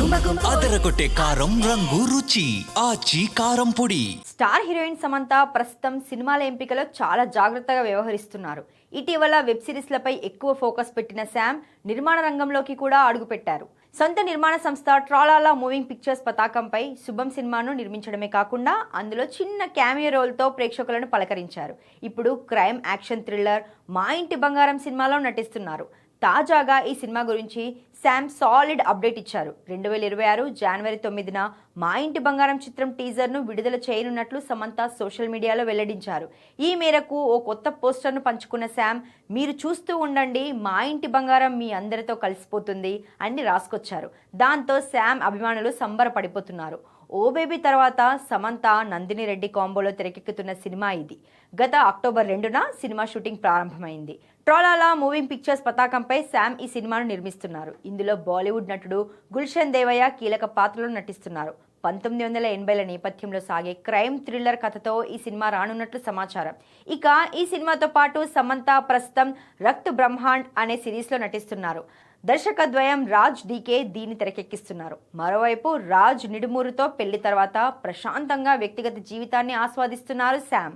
అదరగొట్టే కారం రంగు రుచి ఆచి కారం పొడి. స్టార్ హీరోయిన్ సమంత ప్రస్తుతం సినిమాల ఎంపికలో చాలా జాగ్రత్తగా వ్యవహరిస్తున్నారు. ఇటీవల వెబ్ సిరీస్లపై ఎక్కువ ఫోకస్ పెట్టిన శామ్ నిర్మాణ రంగంలోకి కూడా అడుగుపెట్టారు. సొంత నిర్మాణ సంస్థ ట్రాలాలా మూవింగ్ పిక్చర్స్ పతాకంపై శుభం సినిమాను నిర్మించడమే కాకుండా అందులో చిన్న క్యామియో రోల్తో ప్రేక్షకులను పలకరించారు. ఇప్పుడు క్రైమ్ యాక్షన్ థ్రిల్లర్ మా ఇంటి బంగారం సినిమాలో నటిస్తున్నారు. తాజాగా ఈ సినిమా గురించి శామ్ సాలిడ్ అప్డేట్ ఇచ్చారు. 2026 జనవరి 9న మా ఇంటి బంగారం చిత్రం టీజర్ను విడుదల చేయనున్నట్లు సమంత సోషల్ మీడియాలో వెల్లడించారు. ఈ మేరకు ఓ కొత్త పోస్టర్ను పంచుకున్న శామ్, మీరు చూస్తూ ఉండండి, మా ఇంటి బంగారం మీ అందరితో కలిసిపోతుంది అని రాసుకొచ్చారు. దాంతో శామ్ అభిమానులు సంబరపడిపోతున్నారు. ఓ బేబీ తర్వాత సమంత నందిని రెడ్డి కాంబోలో తెరకెక్కుతున్న సినిమా ఇది. గత అక్టోబర్ 2న సినిమా షూటింగ్ ప్రారంభమైంది. ట్రాలాలా మూవింగ్ పిక్చర్స్ పతాకంపై శామ్ ఈ సినిమాను నిర్మిస్తున్నారు. ఇందులో బాలీవుడ్ నటుడు గుల్షన్ దేవయ్య కీలక పాత్రలో నటిస్తున్నారు. 1980ల నేపథ్యంలో సాగే క్రైమ్ థ్రిల్లర్ కథతో ఈ సినిమా రానున్నట్లు సమాచారం. ఇక ఈ సినిమాతో పాటు సమంత ప్రస్తుతం రక్త్ బ్రహ్మాండ్ అనే సిరీస్లో నటిస్తున్నారు. దర్శకద్వయం రాజ్ డీకే దీన్ని తెరకెక్కిస్తున్నారు. మరోవైపు రాజ్ నిడుమూరుతో పెళ్లి తర్వాత ప్రశాంతంగా వ్యక్తిగత జీవితాన్ని ఆస్వాదిస్తున్నారు శామ్.